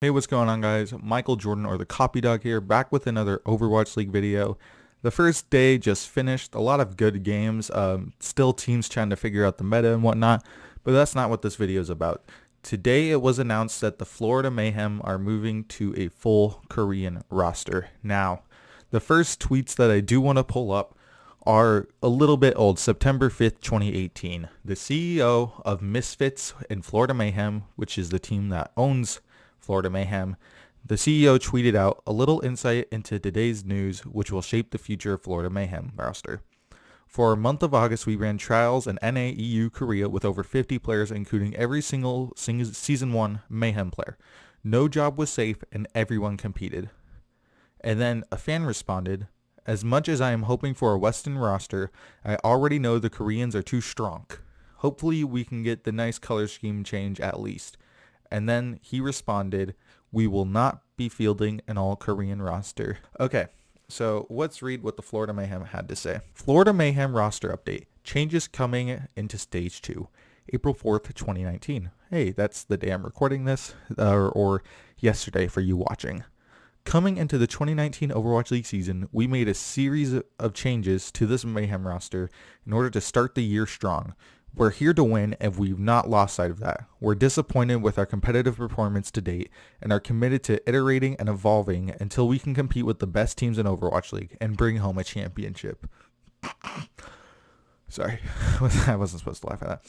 Hey, what's going on, guys? Michael Jordan, or the Copy Dog here, back with another Overwatch League video. The first day just finished, a lot of good games, still teams trying to figure out the meta and whatnot, but that's not what this video is about. Today it was announced that the Florida Mayhem are moving to a full Korean roster. Now, the first tweets that I do want to pull up are a little bit old, September 5th, 2018. The CEO of Misfits and Florida Mayhem, which is the team that owns Florida Mayhem, the CEO tweeted out a little insight into today's news, which will shape the future of Florida Mayhem roster. For a month of August, we ran trials in NAEU Korea with over 50 players, including every single Season 1 Mayhem player. No job was safe and everyone competed. And then a fan responded, "As much as I am hoping for a Western roster, I already know the Koreans are too strong. Hopefully we can get the nice color scheme change at least." And then he responded, "We will not be fielding an all-Korean roster." Okay, so let's read what the Florida Mayhem had to say. Florida Mayhem roster update. Changes coming into Stage 2. April 4th, 2019. Hey, that's the day I'm recording this, or yesterday for you watching. Coming into the 2019 Overwatch League season, we made a series of changes to this Mayhem roster in order to start the year strong. We're here to win, and we've not lost sight of that. We're disappointed with our competitive performance to date and are committed to iterating and evolving until we can compete with the best teams in Overwatch League and bring home a championship. Sorry, I wasn't supposed to laugh at that.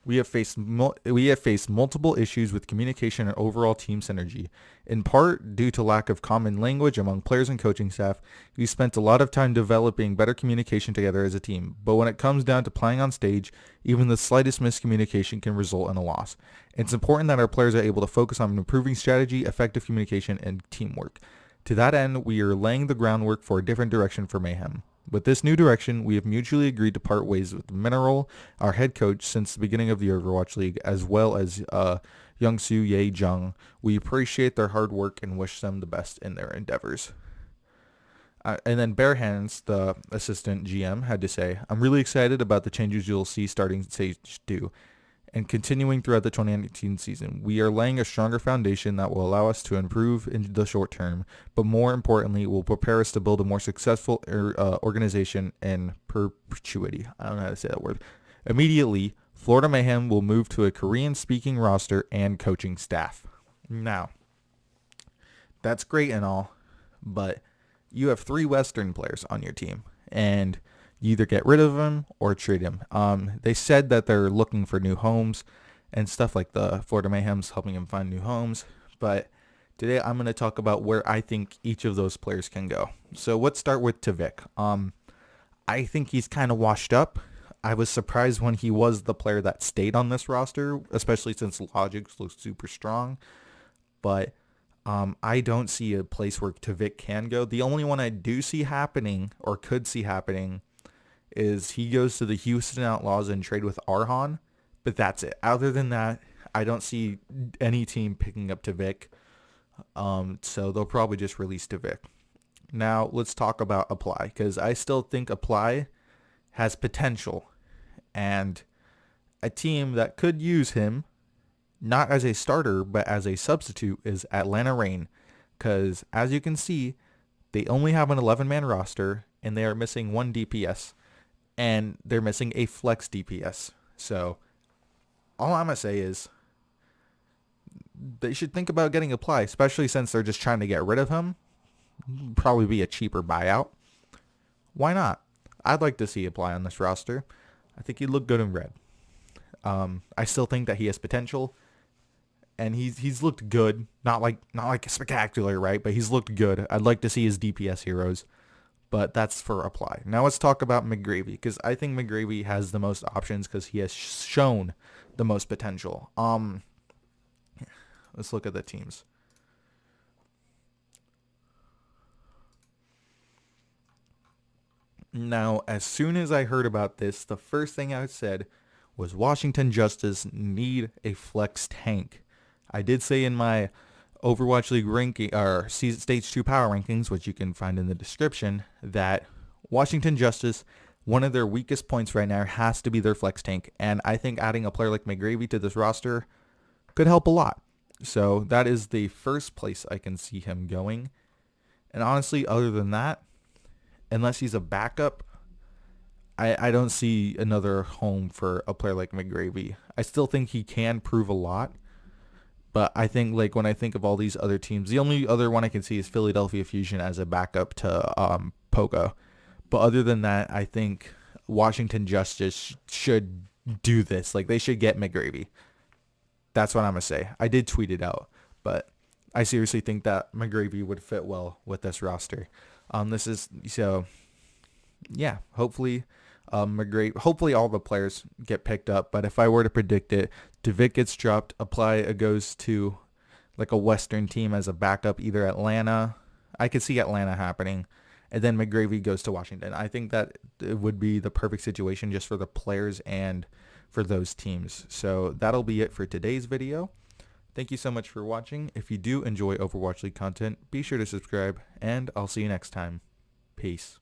We have faced multiple issues with communication and overall team synergy. In part due to lack of common language among players and coaching staff, we spent a lot of time developing better communication together as a team. But when it comes down to playing on stage, even the slightest miscommunication can result in a loss. It's important that our players are able to focus on improving strategy, effective communication, and teamwork. To that end, we are laying the groundwork for a different direction for Mayhem. With this new direction, we have mutually agreed to part ways with Mineral, our head coach since the beginning of the Overwatch League, as well as Youngsu Ye Jung. We appreciate their hard work and wish them the best in their endeavors. And then Bare Hands, the assistant GM, had to say, "I'm really excited about the changes you'll see starting Stage 2 and continuing throughout the 2019 season. We are laying a stronger foundation that will allow us to improve in the short term, but more importantly, will prepare us to build a more successful organization in perpetuity." I don't know how to say that word. Immediately, Florida Mayhem will move to a Korean-speaking roster and coaching staff. Now, that's great and all, but you have 3 Western players on your team, and you either get rid of them or trade them. They said that they're looking for new homes and stuff, like the Florida Mayhem's helping them find new homes. But today I'm going to talk about where I think each of those players can go. So let's start with Tavik. I think he's kind of washed up. I was surprised when he was the player that stayed on this roster, especially since Logic looks super strong. But I don't see a place where Tavik can go. The only one I do see happening, or could see happening, is he goes to the Houston Outlaws and trade with Arhan, but that's it. Other than that, I don't see any team picking up Tavik, so they'll probably just release Tavik. Now, let's talk about Apply, because I still think Apply has potential, and a team that could use him, not as a starter, but as a substitute, is Atlanta Reign, because as you can see, they only have an 11-man roster, and they are missing 1 DPS. And they're missing a flex DPS. So all I'm going to say is they should think about getting Apply, especially since they're just trying to get rid of him. Probably be a cheaper buyout. Why not? I'd like to see Apply on this roster. I think he'd look good in red. I still think that he has potential. And he's looked good. Not like spectacular, right? But he's looked good. I'd like to see his DPS heroes. But that's for Apply. Now let's talk about McGravy, because I think McGravy has the most options because he has shown the most potential. Let's look at the teams. Now, as soon as I heard about this, the first thing I said was Washington Justice need a flex tank. I did say in my Overwatch League ranking, or Stage 2 power rankings, which you can find in the description, that Washington Justice, one of their weakest points right now has to be their flex tank. And I think adding a player like McGravy to this roster could help a lot. So that is the first place I can see him going. And honestly, other than that, unless he's a backup, I don't see another home for a player like McGravy. I still think he can prove a lot, but I think like when I think of all these other teams, the only other one I can see is Philadelphia Fusion as a backup to Poca. But other than that, I think Washington Justice should do this. Like they should get McGravy. That's what I'm gonna say. I did tweet it out, but I seriously think that McGravy would fit well with this roster. This is so. Yeah, hopefully, hopefully all the players get picked up. But if I were to predict it, Devitt gets dropped. Apply goes to like a Western team as a backup, either Atlanta. I could see Atlanta happening, and then McGravy goes to Washington. I think that it would be the perfect situation just for the players and for those teams. So that'll be it for today's video. Thank you so much for watching. If you do enjoy Overwatch League content, be sure to subscribe, and I'll see you next time. Peace.